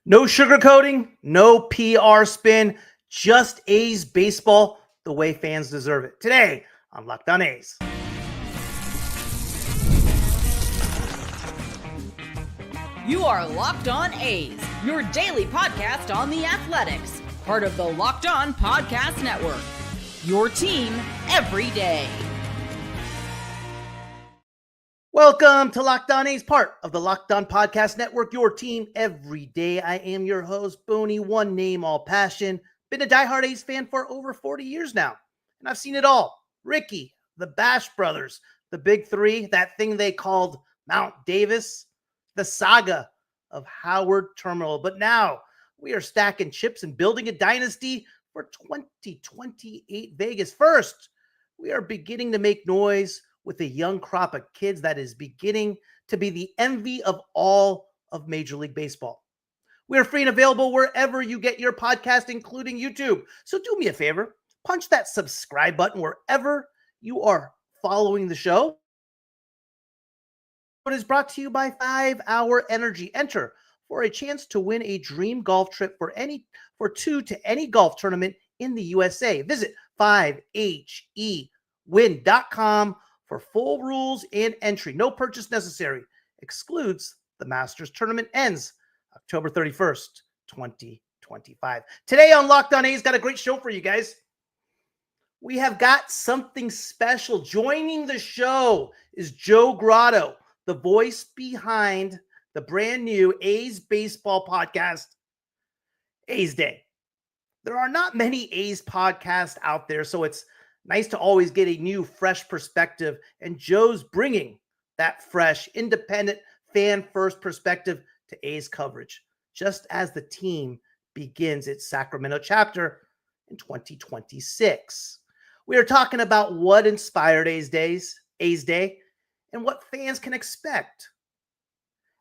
No sugarcoating, no PR spin, just A's baseball the way fans deserve it. Today on Locked On A's. You are Locked On A's, your daily podcast on the Athletics, part of the Locked On Podcast Network. Your team every day. Welcome to Locked On A's, part of the Locked On Podcast Network, your team every day. I am your host, Booney, one name, all passion. Been a diehard A's fan for over 40 years now, and I've seen it all. Ricky, the Bash Brothers, the Big Three, that thing they called Mount Davis, the saga of Howard Terminal. But now we are stacking chips and building a dynasty for 2028 Vegas. First, we are beginning to make noise with a young crop of kids that is beginning to be the envy of all of Major League Baseball. We are free and available wherever you get your podcast, including YouTube. So do me a favor, punch that subscribe button wherever you are following the show. It is brought to you by 5 Hour Energy. Enter for a chance to win a dream golf trip for two to any golf tournament in the USA. Visit 5hewin.com for full rules and entry. No purchase necessary. Excludes the Masters tournament. Ends October 31st, 2025. Today on Locked On A's, got a great show for you guys. We have got something special. Joining the show is Joe Grato, the voice behind the brand new A's baseball podcast, A's Day. There are not many A's podcasts out there, so it's nice to always get a new, fresh perspective, and Joe's bringing that fresh, independent, fan-first perspective to A's coverage, just as the team begins its Sacramento chapter in 2026. We are talking about what inspired A's Day, and what fans can expect.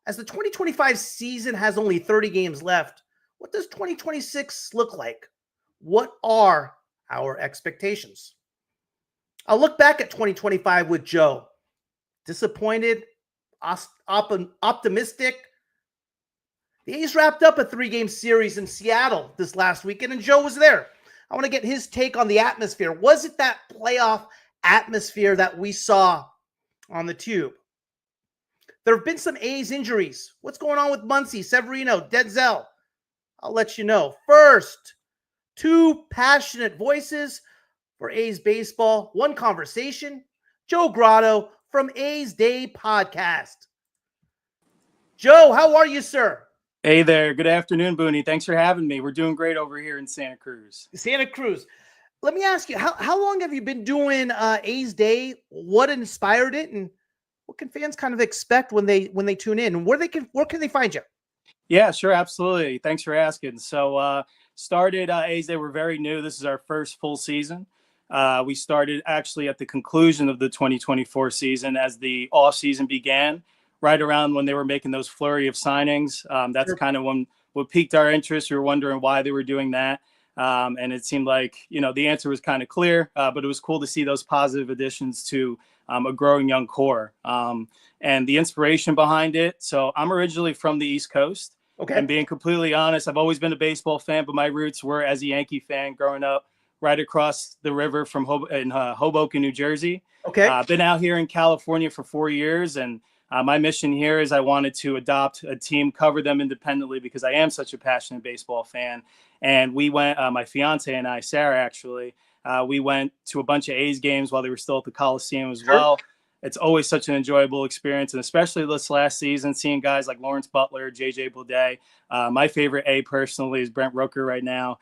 As the 2025 season has only 30 games left, what does 2026 look like? What are our expectations? I'll look back at 2025 with Joe. Disappointed, optimistic. The A's wrapped up a 3-game series in Seattle this last weekend, and Joe was there. I want to get his take on the atmosphere. Was it that playoff atmosphere that we saw on the tube? There have been some A's injuries. What's going on with Muncy, Severino, Denzel? I'll let you know. First, 2 passionate voices for A's baseball, one conversation. Joe Grato from A's Day Podcast. Joe, how are you, sir? Hey there. Good afternoon, Booney. Thanks for having me. We're doing great over here in Santa Cruz. Santa Cruz. Let me ask you, how long have you been doing A's Day? What inspired it, and what can fans kind of expect when they tune in? And where can they find you? Yeah, sure, absolutely. Thanks for asking. So started A's Day. We're very new. This is our first full season. We started actually at the conclusion of the 2024 season as the off season began, right around when they were making those flurry of signings. That's kind of what piqued our interest. We were wondering why they were doing that. And it seemed like, the answer was kind of clear, but it was cool to see those positive additions to a growing young core and the inspiration behind it. So I'm originally from the East Coast. Okay. And being completely honest, I've always been a baseball fan, but my roots were as a Yankee fan growing up right across the river from Hoboken, New Jersey. Okay. I've been out here in California for 4 years, and my mission here is I wanted to adopt a team, cover them independently because I am such a passionate baseball fan. And we went, my fiance and I, Sarah, actually, we went to a bunch of A's games while they were still at the Coliseum as well. It's always such an enjoyable experience, and especially this last season, seeing guys like Lawrence Butler, JJ Bleday. My favorite A personally is Brent Rooker right now.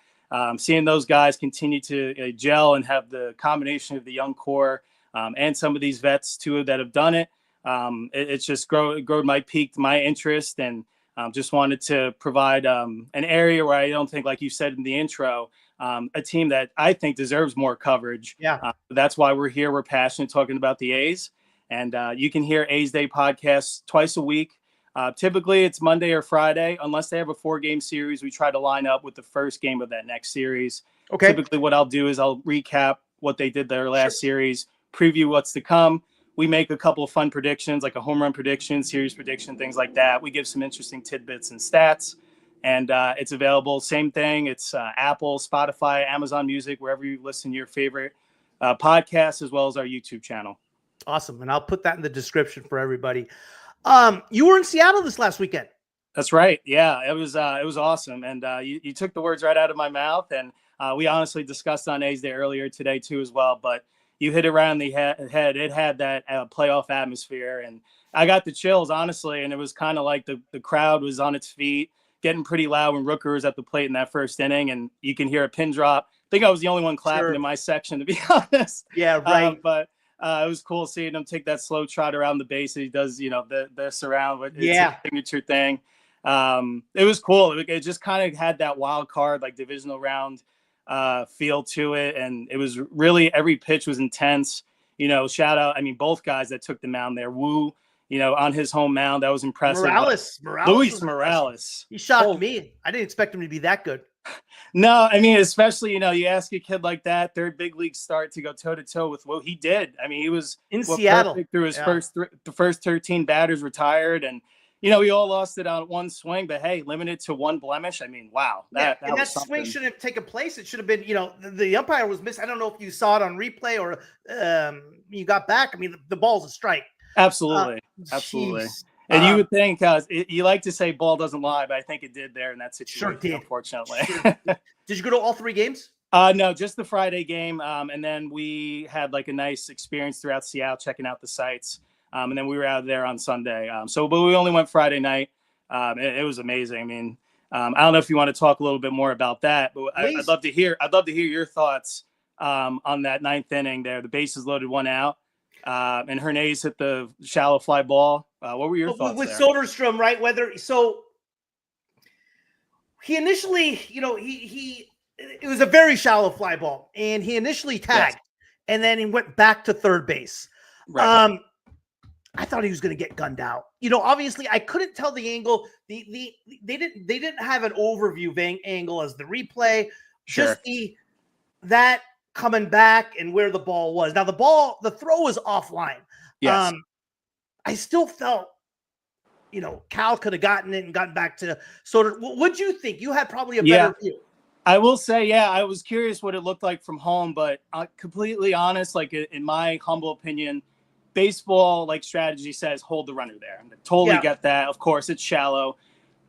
Seeing those guys continue to gel and have the combination of the young core and some of these vets too that have done it. It's just piqued my interest, and just wanted to provide an area where I don't think, like you said in the intro, a team that I think deserves more coverage. Yeah. That's why we're here. We're passionate talking about the A's, and you can hear A's Day podcasts twice a week. Typically it's Monday or Friday, unless they have a 4-game series. We try to line up with the first game of that next series. Okay. Typically what I'll do is I'll recap what they did their last series, preview what's to come. We make a couple of fun predictions, like a home run prediction, series prediction, things like that. We give some interesting tidbits and stats. And it's available. Same thing. It's Apple, Spotify, Amazon Music, wherever you listen to your favorite podcasts, as well as our YouTube channel. Awesome. And I'll put that in the description for everybody. You were in Seattle this last weekend. That's right. Yeah, it was awesome. And you took the words right out of my mouth. And we honestly discussed on A's Day earlier today too, as well. But you hit it right on the head. It had that playoff atmosphere, and I got the chills, honestly. And it was kind of like the crowd was on its feet, getting pretty loud when Rooker was at the plate in that first inning, and you can hear a pin drop. I think I was the only one clapping in my section, to be honest. Yeah, right. But it was cool seeing him take that slow trot around the base. He does, this around. It's a signature thing. It was cool. It just kind of had that wild card, like divisional round feel to it. And it was really, every pitch was intense. Shout out, both guys that took the mound there. Wu, on his home mound, that was impressive. Luis Morales. He shocked me. I didn't expect him to be that good. No, especially, you ask a kid like that, third big league start, to go toe-to-toe with what he did. He was in Seattle through his the first 13 batters retired. And, we all lost it on one swing, but hey, limited to one blemish. Wow. That swing shouldn't have taken place. It should have been, the umpire was missed. I don't know if you saw it on replay or you got back. The ball's a strike. Absolutely. Absolutely. And you would think, you like to say ball doesn't lie, but I think it did there in that situation, sure did. Unfortunately. Sure did. Did you go to all three games? No, just the Friday game. And then we had like a nice experience throughout Seattle, checking out the sites. And then we were out there on Sunday. But we only went Friday night. It was amazing. I don't know if you want to talk a little bit more about that, but I'd love to hear your thoughts on that ninth inning there. The bases loaded, one out. And Hernandez hit the shallow fly ball. What were your thoughts with there? Soderstrom, right? He initially, it was a very shallow fly ball, and he initially tagged, and then he went back to third base. Right. I thought he was going to get gunned out. Obviously, I couldn't tell the angle. They didn't have an overview angle as the replay. Sure. Just that coming back and where the ball was. Now the throw was offline. Yes. I still felt, Cal could have gotten it and gotten back to Soder. What'd you think? You had probably a better view. I will say, I was curious what it looked like from home, but completely honest, like in my humble opinion, baseball strategy says hold the runner there. I totally get that. Of course, it's shallow,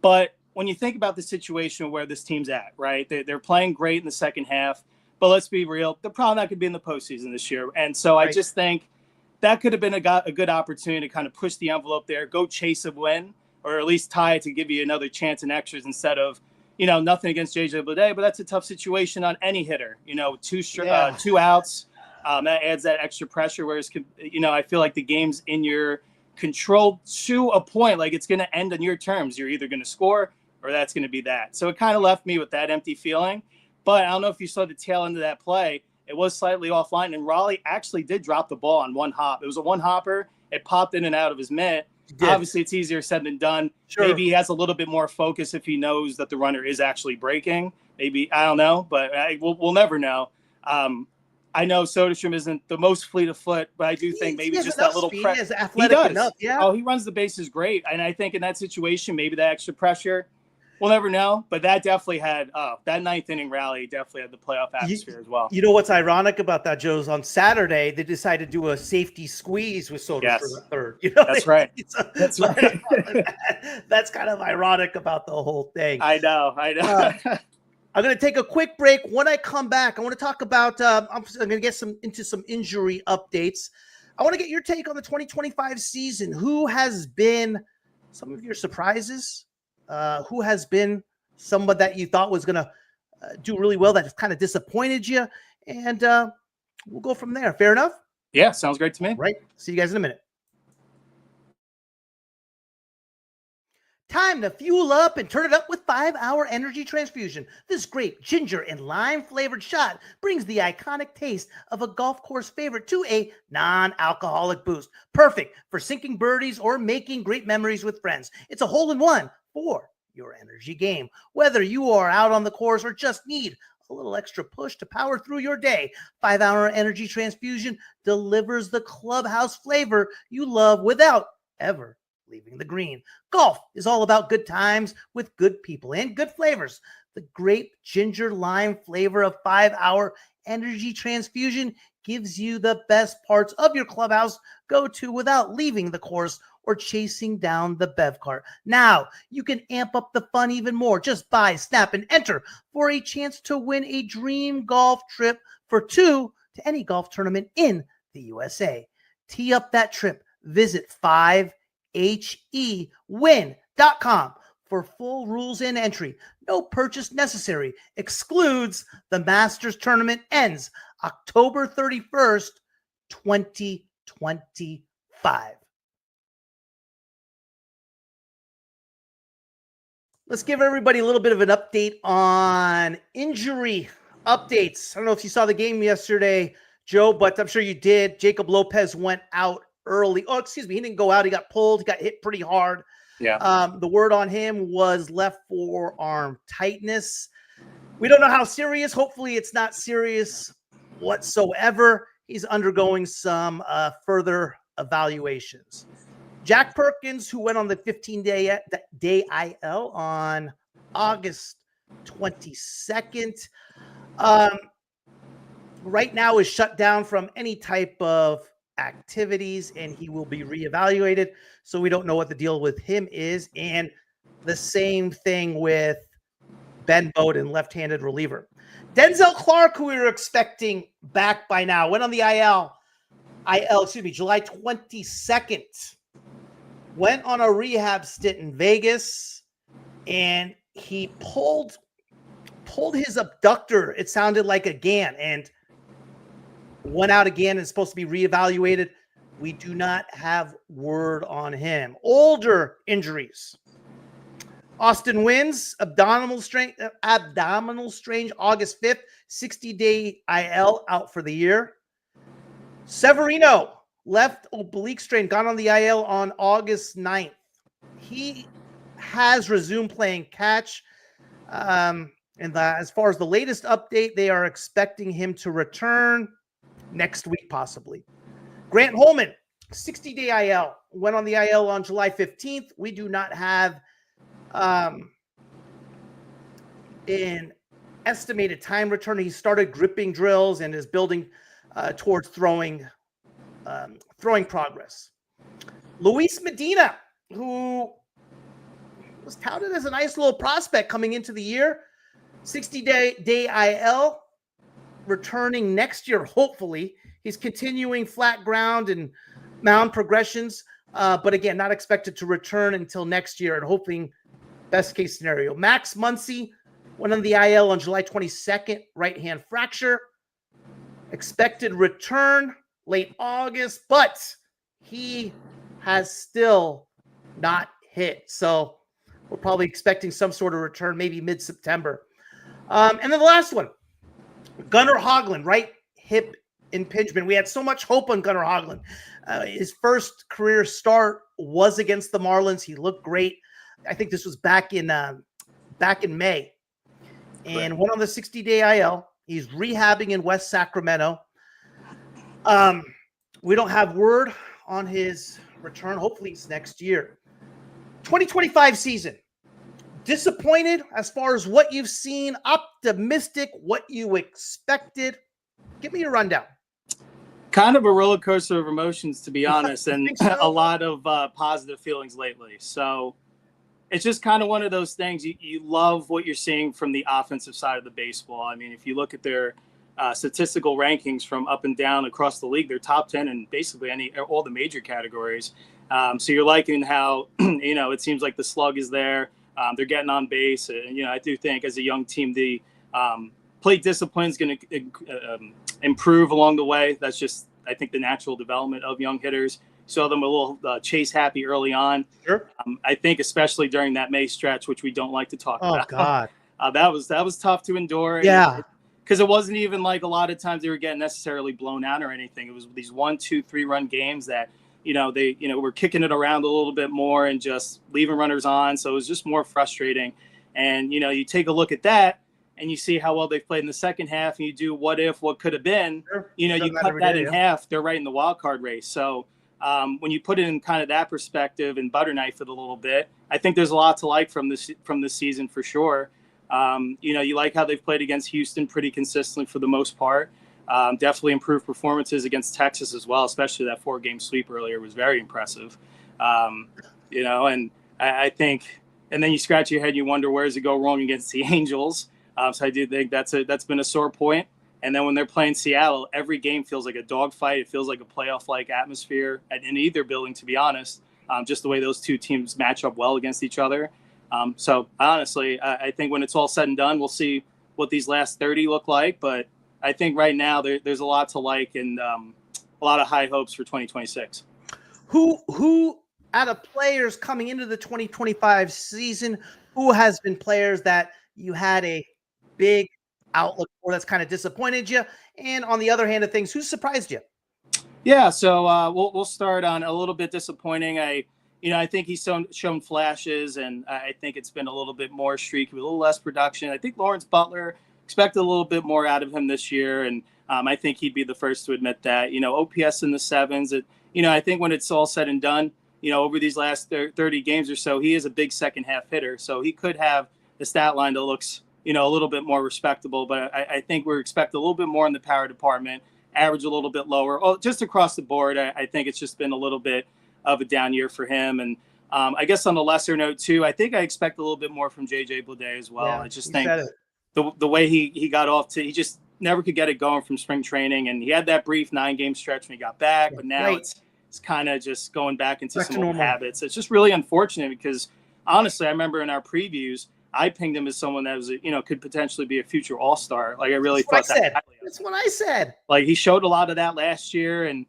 but when you think about the situation where this team's at, right? They're playing great in the second half. But let's be real, they're probably not going to be in the postseason this year. And so I just think that could have been a good opportunity to kind of push the envelope there, go chase a win, or at least tie it to give you another chance in extras instead of, nothing against JJ Bleday, but that's a tough situation on any hitter. Two outs, that adds that extra pressure. Whereas, I feel like the game's in your control to a point. Like it's going to end on your terms. You're either going to score or that's going to be that. So it kind of left me with that empty feeling. But I don't know if you saw the tail end of that play. It was slightly offline, and Raleigh actually did drop the ball on one hop. It was a one-hopper. It popped in and out of his mitt. Obviously, it's easier said than done. Sure. Maybe he has a little bit more focus if he knows that the runner is actually breaking. Maybe, I don't know, but we'll never know. I know Soderstrom isn't the most fleet of foot, but I do think maybe just that little pressure. He is athletic enough, Oh, he runs the bases great. And I think in that situation, maybe that extra pressure, we'll never know, but that definitely had that ninth inning rally definitely had the playoff atmosphere as well. You know what's ironic about that, Joe's? On Saturday they decided to do a safety squeeze with Soder for the third. That's right. That's right. That's kind of ironic about the whole thing. I know. I'm going to take a quick break. When I come back, I want to talk about. I'm going to get into some injury updates. I want to get your take on the 2025 season. Who has been some of your surprises? Who has been someone that you thought was going to do really well that kind of disappointed you? And we'll go from there. Fair enough? Yeah, sounds great to me. Right. See you guys in a minute. Time to fuel up and turn it up with 5-Hour Energy Transfusion. This great ginger and lime flavored shot brings the iconic taste of a golf course favorite to a non-alcoholic boost. Perfect for sinking birdies or making great memories with friends. It's a hole-in-one for your energy game. Whether you are out on the course or just need a little extra push to power through your day, 5-Hour Energy Transfusion delivers the clubhouse flavor you love without ever leaving the green. Golf is all about good times with good people and good flavors. The grape ginger lime flavor of 5-hour energy transfusion gives you the best parts of your clubhouse go-to without leaving the course or chasing down the bev cart. Now you can amp up the fun even more. Just buy, snap, and enter for a chance to win a dream golf trip for two to any golf tournament in the USA. Tee up that trip. Visit 5hewin.com for full rules and entry. No purchase necessary. Excludes the Masters tournament. Ends October 31st, 2025. Let's give everybody a little bit of an update on injury updates. I don't know if you saw the game yesterday, Joe, but I'm sure you did. Jacob Lopez went out early. Oh, excuse me. He didn't go out. He got pulled. He got hit pretty hard. Yeah. The word on him was left forearm tightness. We don't know how serious. Hopefully it's not serious whatsoever. He's undergoing some further evaluations. Jack Perkins, who went on the 15-day IL on August 22nd, right now is shut down from any type of activities, and he will be reevaluated. So we don't know what the deal with him is. And the same thing with Ben Bowden, left-handed reliever. Denzel Clark, who we were expecting back by now, went on the July 22nd. Went on a rehab stint in Vegas, and he pulled his abductor. It sounded like again, and went out again and is supposed to be reevaluated. We do not have word on him. Older injuries. Austin Wins, abdominal strain, August 5th, 60-day IL, out for the year. Severino, left oblique strain, gone on the IL on August 9th. He has resumed playing catch. As far as the latest update, they are expecting him to return next week, possibly. Grant Holman, 60-day IL, went on the IL on July 15th. We do not have an estimated time return. He started gripping drills and is building towards throwing progress. Luis Medina, who was touted as a nice little prospect coming into the year, 60-day IL, returning next year, hopefully. He's continuing flat ground and mound progressions, but again, not expected to return until next year, and hoping best case scenario. Max Muncy went on the IL on July 22nd, right hand fracture. Expected return late August, but he has still not hit. So we're probably expecting some sort of return, maybe mid-September. And then the last one, Gunnar Hoglund, right hip impingement. We had so much hope on Gunnar Hoglund. His first career start was against the Marlins. He looked great. I think this was back in May, and went on the 60-day IL. He's rehabbing in West Sacramento. We don't have word on his return. Hopefully it's next year. 2025 season. Disappointed as far as what you've seen, optimistic, what you expected. Give me a rundown. Kind of a roller coaster of emotions, to be honest, and a lot of positive feelings lately. So it's just kind of one of those things. You love what you're seeing from the offensive side of the baseball. I mean, if you look at their statistical rankings from up and down across the league, they're top 10 in basically all the major categories. So you're liking how, it seems like the slug is there. They're getting on base. I do think as a young team, the plate discipline is going to improve along the way. That's just, I think, the natural development of young hitters. Saw them a little chase happy early on. Sure. I think especially during that May stretch, which we don't like to talk about. Oh, God. That was tough to endure. Yeah. Because it wasn't even like a lot of times they were getting necessarily blown out or anything. It was these 1, 2, 3-run games that, they were kicking it around a little bit more and just leaving runners on. So it was just more frustrating. And, you take a look at that and you see how well they've played in the second half, and you do what could have been. Sure. You cut that in half. They're right in the wild card race. So when you put it in kind of that perspective and butter knife it a little bit, I think there's a lot to like from this season for sure. You like how they've played against Houston pretty consistently for the most part. Definitely improved performances against Texas as well, especially that 4-game sweep earlier was very impressive. And I think, and then you scratch your head and you wonder, where does it go wrong against the Angels? So I do think that's been a sore point. And then when they're playing Seattle, every game feels like a dogfight. It feels like a playoff-like atmosphere in either building, to be honest, just the way those two teams match up well against each other. So honestly, I think when it's all said and done, we'll see what these last 30 look like. But I think right now there's a lot to like and a lot of high hopes for 2026. Who out of players coming into the 2025 season, who has been players that you had a big outlook for that's kind of disappointed you? And on the other hand of things, who surprised you? Yeah, so we'll start on a little bit disappointing. I think he's shown flashes, and I think it's been a little bit more streaky, a little less production. I think Lawrence Butler expected a little bit more out of him this year, and I think he'd be the first to admit that. OPS in the 7s. I think when it's all said and done, over these last 30 games or so, he is a big second half hitter, so he could have a stat line that looks a little bit more respectable, but I think we're expecting a little bit more in the power department, average a little bit lower. Oh, just across the board, I think it's just been a little bit of a down year for him. And I guess on a lesser note too, I think I expect a little bit more from JJ Bleday as well. Yeah, I just think the way he got off he just never could get it going from spring training, and he had that brief 9-game stretch when he got back, but now it's kind of just going back into some old habits. It's just really unfortunate because honestly, I remember in our previews, I pinged him as someone that was, could potentially be a future all-star. Like I really thought that. That's what I said. Like he showed a lot of that last year, and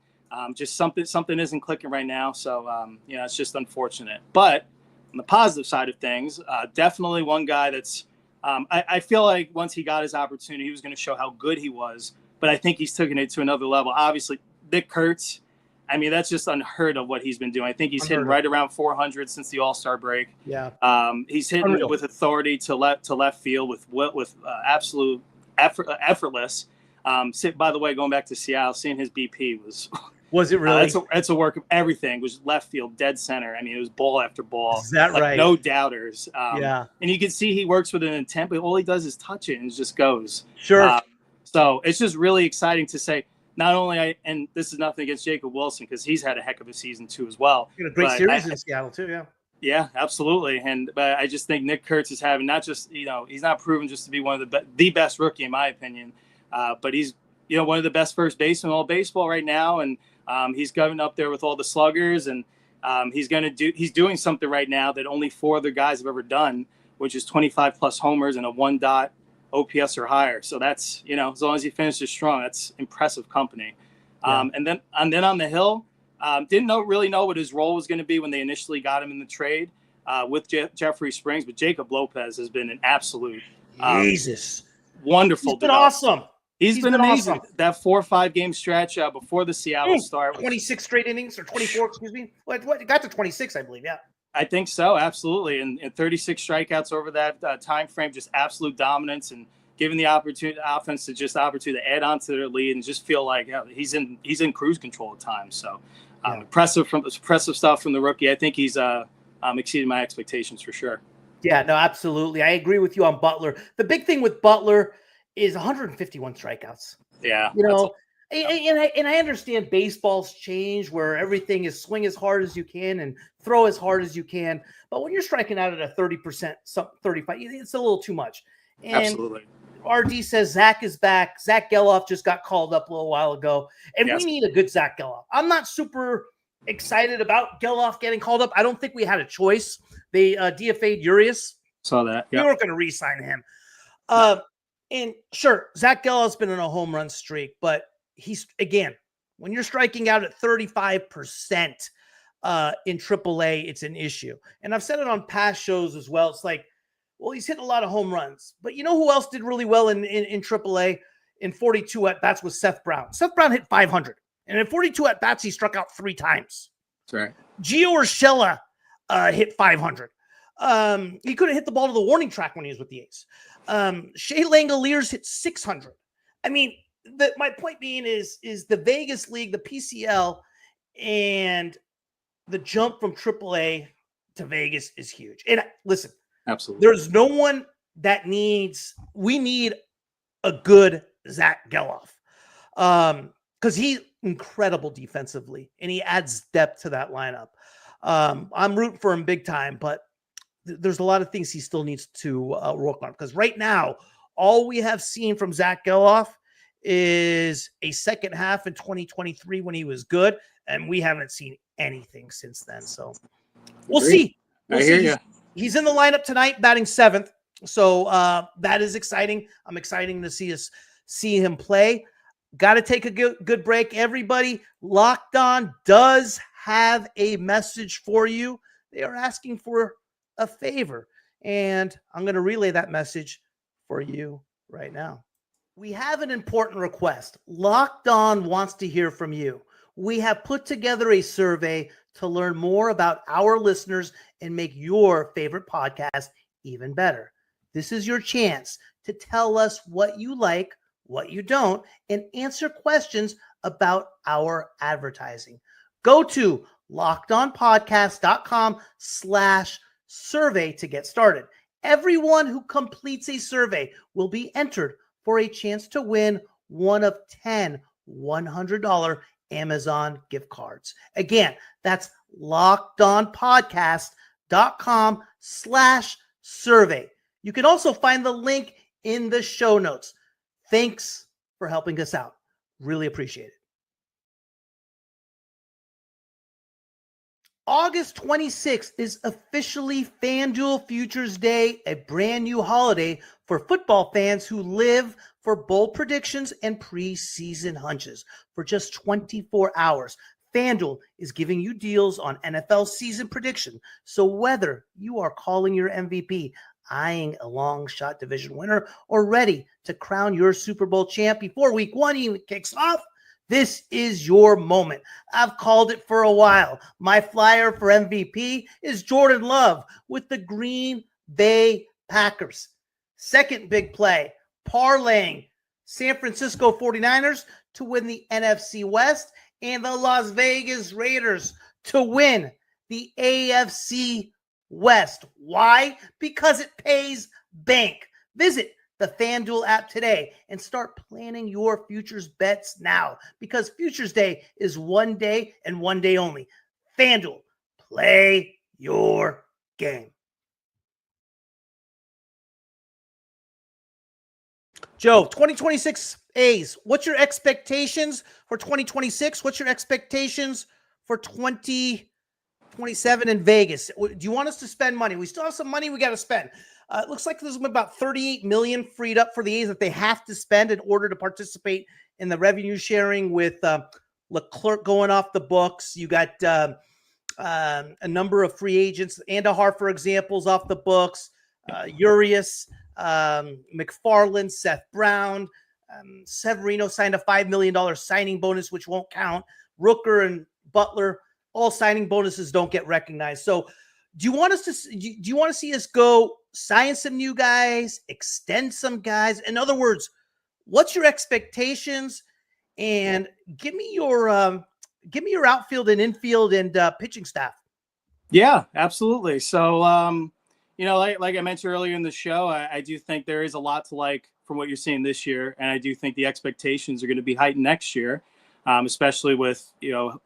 just something isn't clicking right now. So, it's just unfortunate. But on the positive side of things, definitely one guy that's, I feel like once he got his opportunity, he was going to show how good he was. But I think he's taken it to another level. Obviously, Nick Kurtz. I mean, that's just unheard of what he's been doing. I think he's hitting right around 400 since the All-Star break. Yeah. He's hitting with authority to left field with absolute effortless. By the way, going back to Seattle, seeing his BP was it really? It's a work of everything. It was left field, dead center. I mean, it was ball after ball. Is that right? No doubters. Yeah. And you can see he works with an intent, but all he does is touch it and it just goes. Sure. So it's just really exciting to say. Not only and this is nothing against Jacob Wilson because he's had a heck of a season too as well. He had a great series in Seattle too, yeah. Yeah, absolutely. But I just think Nick Kurtz is having not just he's not proven just to be one of the best rookie in my opinion, but he's one of the best first basemen in all baseball right now, and he's going up there with all the sluggers, and he's doing something right now that only 4 other guys have ever done, which is 25 plus homers and a 1 OPS or higher. So that's, as long as he finishes strong, that's impressive company. Yeah. And then on the hill, didn't really know what his role was going to be when they initially got him in the trade with Jeffrey Springs, but Jacob Lopez has been an absolute wonderful. He's been awesome. He's been amazing. Awesome. That 4 or 5 game stretch before the Seattle start. 26 straight innings or 24, excuse me. What it got to 26, I believe. Yeah. I think so, absolutely, and 36 strikeouts over that time frame, just absolute dominance, and giving the offense opportunity to add on to their lead and just feel like he's in cruise control at times. So impressive stuff from the rookie. I think he's exceeded my expectations for sure. Yeah, no, absolutely. I agree with you on Butler. The big thing with Butler is 151 strikeouts. Yeah, And I understand baseball's change where everything is swing as hard as you can and throw as hard as you can. But when you're striking out at a 30%, 35, it's a little too much. And absolutely. RD says Zach is back. Zach Geloff just got called up a little while ago. And we need a good Zach Geloff. I'm not super excited about Geloff getting called up. I don't think we had a choice. They DFA'd Urias. Saw that. We weren't going to re-sign him. And sure, Zach Geloff's been on a home run streak, but he's, again, when you're striking out at 35% in AAA, it's an issue. And I've said it on past shows as well. It's like, well, he's hitting a lot of home runs. But you know who else did really well in AAA in 42 at-bats was Seth Brown. Seth Brown hit 500. And in 42 at-bats, he struck out 3 times. That's right. Gio Urshela hit 500. He couldn't hit the ball to the warning track when he was with the A's. Shea Langoliers hit 600. I mean, my point being is the Vegas League, the PCL, And the jump from AAA to Vegas is huge. And listen, Absolutely. there's no one that we need a good Zach Geloff. Because he's incredible defensively and he adds depth to that lineup. I'm rooting for him big time, but there's a lot of things he still needs to work on. Because right now, all we have seen from Zach Geloff is a second half in 2023 when he was good, and we haven't seen anything since then. So we'll see. I hear you. He's in the lineup tonight, batting 7th. So that is exciting. I'm excited to see him play. Got to take a good break. Everybody, Locked On does have a message for you. They are asking for a favor, and I'm going to relay that message for you right now. We have an important request. Locked On wants to hear from you. We have put together a survey to learn more about our listeners and make your favorite podcast even better. This is your chance to tell us what you like, what you don't, and answer questions about our advertising. Go to lockedonpodcast.com/survey to get started. Everyone who completes a survey will be entered for a chance to win one of 10 $100 Amazon gift cards. Again, that's lockedonpodcast.com/survey. You can also find the link in the show notes. Thanks for helping us out. Really appreciate it. August 26th is officially FanDuel Futures Day, a brand new holiday for football fans who live for bold predictions and preseason hunches. For just 24 hours, FanDuel is giving you deals on NFL season prediction. So whether you are calling your MVP, eyeing a long shot division winner, or ready to crown your Super Bowl champ before week 1 even kicks off, this is your moment. I've called it for a while. My flyer for MVP is Jordan Love with the Green Bay Packers. Second big play, parlaying San Francisco 49ers to win the NFC West and the Las Vegas Raiders to win the AFC West. Why? Because it pays bank. Visit the FanDuel app today and start planning your futures bets now, because Futures Day is one day and one day only. FanDuel, play your game. Joe, 2026 A's, what's your expectations for 2026? What's your expectations for 2027 in Vegas? Do you want us to spend money? We still have some money we got to spend. It looks like there's about $38 million freed up for the A's that they have to spend in order to participate in the revenue sharing with Leclerc going off the books. You got a number of free agents. Andahar, for example, is off the books. Urias, McFarland, Seth Brown, Severino signed a $5 million signing bonus, which won't count. Rooker and Butler, all signing bonuses don't get recognized. So do you want to see us go sign some new guys, extend some guys? In other words, what's your expectations? And give me your outfield and infield and pitching staff. Yeah, absolutely. So, like I mentioned earlier in the show, I do think there is a lot to like from what you're seeing this year. And I do think the expectations are going to be heightened next year, especially with,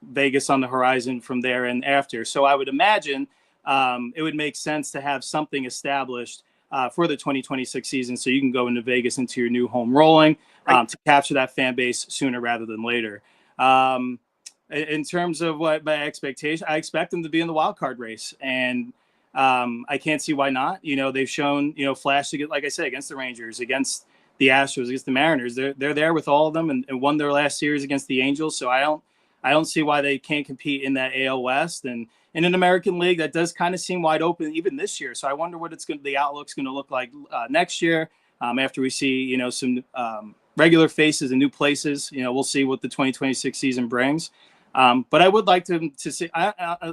Vegas on the horizon from there and after. So I would imagine it would make sense to have something established for the 2026 season so you can go into Vegas into your new home rolling to capture that fan base sooner rather than later. In terms of what my expectation, I expect them to be in the wild card race, and I can't see why not. They've shown, flash, like I said, against the Rangers, against the Astros, against the Mariners. They're there with all of them and won their last series against the Angels. So I don't see why they can't compete in that AL West. And in an American League, that does kind of seem wide open even this year. So I wonder what the outlook's going to look like next year after we see, some regular faces and new places. We'll see what the 2026 season brings. But I would like to see,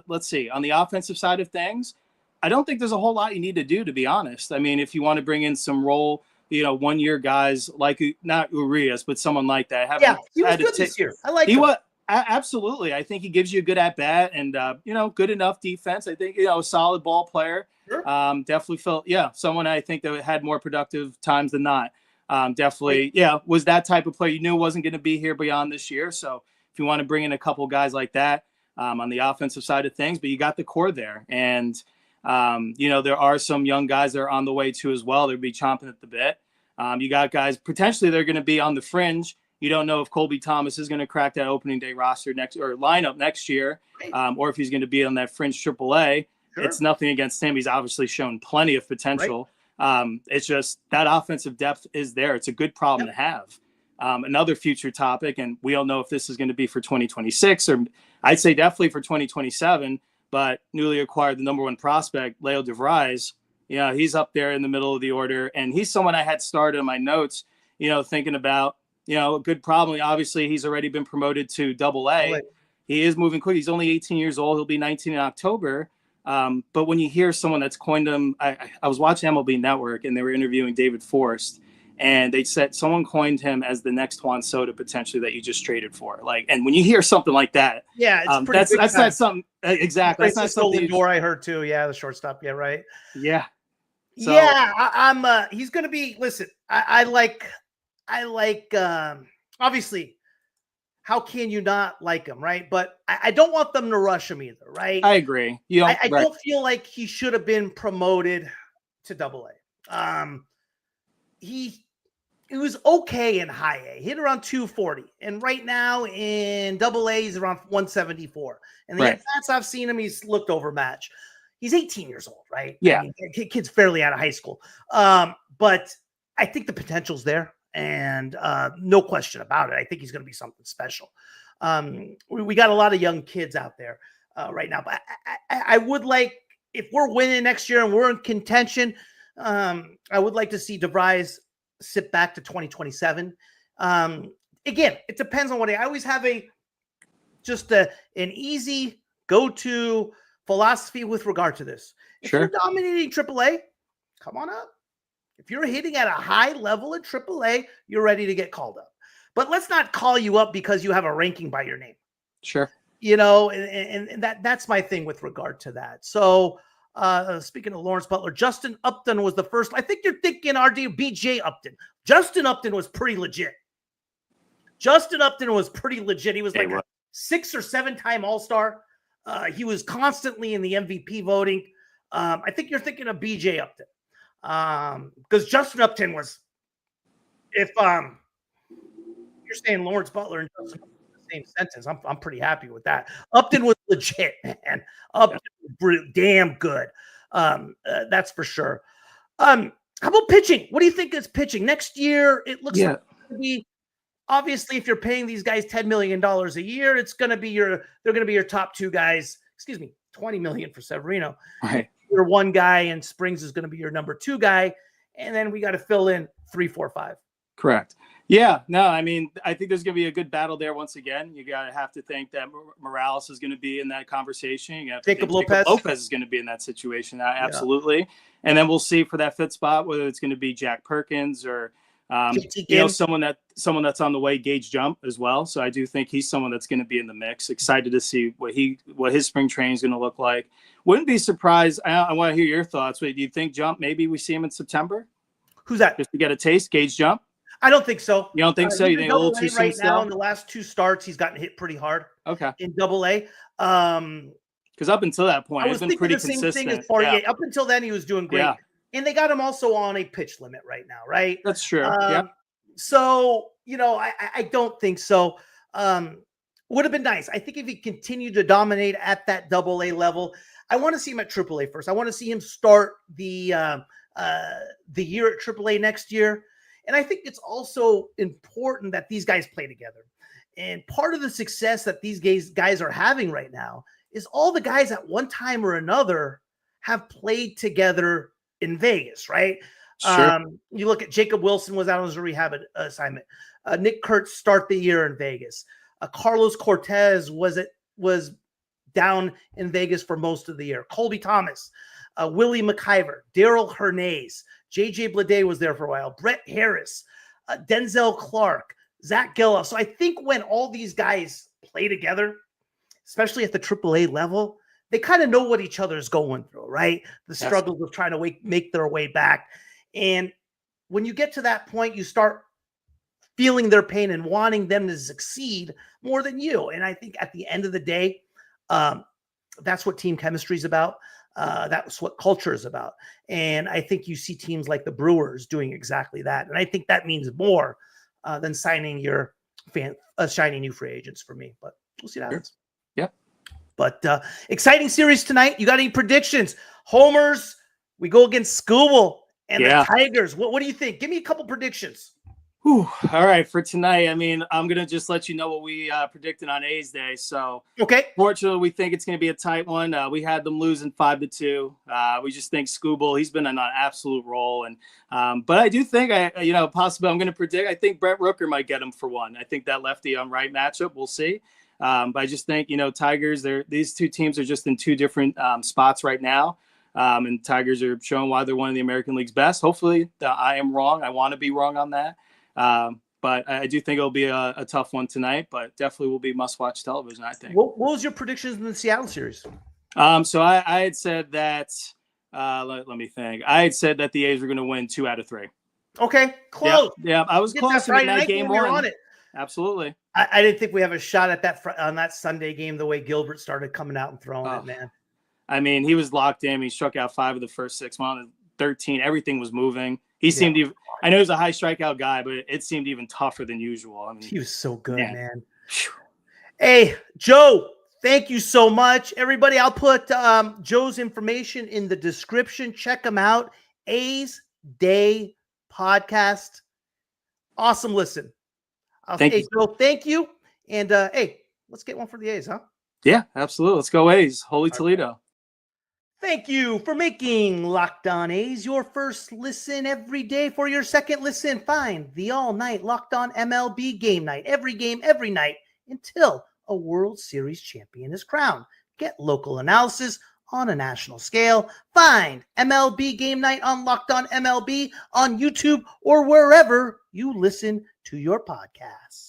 let's see, on the offensive side of things, I don't think there's a whole lot you need to do, to be honest. I mean, if you want to bring in some role, 1 year guys like not Urias, but someone like that. He was good this year. I like him. Absolutely. I think he gives you a good at bat and, good enough defense. I think, a solid ball player. Sure. Definitely felt, someone I think that had more productive times than not. Definitely, was that type of player you knew wasn't going to be here beyond this year. So if you want to bring in a couple guys like that on the offensive side of things, but you got the core there. And, there are some young guys that are on the way too as well. They'll be chomping at the bit. You got guys, potentially they're going to be on the fringe. You don't know if Colby Thomas is going to crack that opening day roster lineup next year, or if he's going to be on that fringe AAA. Sure. It's nothing against him. He's obviously shown plenty of potential. Right. It's just that offensive depth is there. It's a good problem to have. Another future topic, and we don't know if this is going to be for 2026 or I'd say definitely for 2027, but newly acquired the number one prospect, Leo DeVries. He's up there in the middle of the order, and he's someone I had started in my notes, thinking about, a good problem. Obviously, he's already been promoted to AA. He is moving quick. He's only 18 years old. He'll be 19 in October. But when you hear someone that's coined him, I was watching MLB Network, and they were interviewing David Forrest, and they said someone coined him as the next Juan Soto potentially that you just traded for. And when you hear something like that, it's that's not something exactly. That's not something Lindor I heard too. Yeah, the shortstop. Yeah, right. Yeah. So, I'm. He's going to be. Listen, I like. Obviously, how can you not like him, right? But I don't want them to rush him either, right? I agree. I don't feel like he should have been promoted to AA. He was okay in high A, hit around 240, and right now in AA he's around 174. And the at-bats I've seen him, he's looked overmatched. He's 18 years old, right? Yeah, kid's fairly out of high school. But I think the potential's there. And no question about it. I think he's going to be something special. We got a lot of young kids out there right now. But I would like, if we're winning next year and we're in contention, I would like to see DeVries sit back to 2027. Again, it depends on what I always have an easy go-to philosophy with regard to this. If you're dominating AAA, come on up. If you're hitting at a high level in AAA, you're ready to get called up. But let's not call you up because you have a ranking by your name. Sure. And that's my thing with regard to that. So speaking of Lawrence Butler, Justin Upton was the first. I think you're thinking BJ Upton. Justin Upton was pretty legit. He was like a 6 or 7 time All-Star. He was constantly in the MVP voting. I think you're thinking of BJ Upton. Because Justin Upton was, if you're saying Lawrence Butler and Justin Upton in the same sentence, I'm pretty happy with that. Upton was legit, man. Upton was damn good. That's for sure. How about pitching? What do you think is pitching next year? It looks like it's going to be, obviously, if you're paying these guys $10 million a year, they're going to be your top 2 guys. Excuse me, $20 million for Severino. Right. Your 1 guy, and Springs is going to be your number 2 guy, and then we got to fill in 3, 4, 5. Correct. Yeah. No, I mean, I think there's going to be a good battle there once again. You got to have to think that Morales is going to be in that conversation. You got Jacob Lopez is going to be in that situation. Absolutely. Yeah. And then we'll see for that 5th spot whether it's going to be Jack Perkins or someone that's on the way, Gage Jump as well. So I do think he's someone that's going to be in the mix. Excited to see what his spring training is going to look like. Wouldn't be surprised. I want to hear your thoughts. Wait, do you think Jump, maybe we see him in September? Who's that? Just to get a taste, Gage Jump? I don't think so. You don't think so? You think a little too soon right now? In the last 2 starts, he's gotten hit pretty hard. Okay. In AA. Because up until that point, he's been pretty consistent. Up until then, he was doing great. Yeah. And they got him also on a pitch limit right now, right? That's true. So, I don't think so. Would have been nice. I think if he continued to dominate at that AA level, I want to see him at AAA first. I want to see him start the year at AAA next year. And I think it's also important that these guys play together. And part of the success that these guys are having right now is all the guys at one time or another have played together in Vegas, right? Sure. You look at Jacob Wilson was out on his rehab assignment. Nick Kurtz start the year in Vegas. Carlos Cortez was down in Vegas for most of the year. Colby Thomas, Willie McIver, Daryl Hernandez, JJ Bleday was there for a while. Brett Harris, Denzel Clark, Zach Geloff. So I think when all these guys play together, especially at the AAA level, they kind of know what each other's going through, right? The struggles of trying to make their way back. And when you get to that point, you start feeling their pain and wanting them to succeed more than you. And I think at the end of the day, that's what team chemistry is about. That's what culture is about. And I think you see teams like the Brewers doing exactly that. And I think that means more than signing your shiny new free agents for me. But we'll see what happens. Yeah. But exciting series tonight. You got any predictions? Homers, we go against Skubal and the Tigers. What do you think? Give me a couple predictions. Whew. All right, for tonight, I mean, I'm going to just let you know what we predicted on A's Day. So, okay. Fortunately, we think it's going to be a tight one. We had them losing 5-2. We just think Skubal, he's been on an absolute roll. And but I do think, possibly I'm going to predict, I think Brett Rooker might get him for one. I think that lefty on right matchup, we'll see. But I just think, Tigers, these two teams are just in two different spots right now. And Tigers are showing why they're one of the American League's best. Hopefully, I am wrong. I want to be wrong on that. But I do think it'll be a tough one tonight, but definitely will be must-watch television, I think. What was your predictions in the Seattle series? So I had said that, let me think. I had said that the A's were going to win 2 out of 3. Okay, close. Yeah, I was close in that game one. On it. Absolutely. I didn't think we have a shot at that on that Sunday game, the way Gilbert started coming out and throwing it, man. I mean, he was locked in. He struck out 5 of the first 6. On 13, everything was moving. He seemed even, I know he's a high strikeout guy, but it seemed even tougher than usual. I mean, he was so good, man. Hey, Joe, thank you so much. Everybody, I'll put Joe's information in the description. Check him out. A's Day Podcast. Awesome listen. Joe, thank you. And hey, let's get one for the A's, huh? Yeah, absolutely. Let's go A's. Holy Toledo. Thank you for making Locked On A's your first listen every day. For your second listen, find the all-night Locked On MLB game night. Every game, every night, until a World Series champion is crowned. Get local analysis on a national scale. Find MLB game night on Locked On MLB on YouTube or wherever you listen to your podcasts.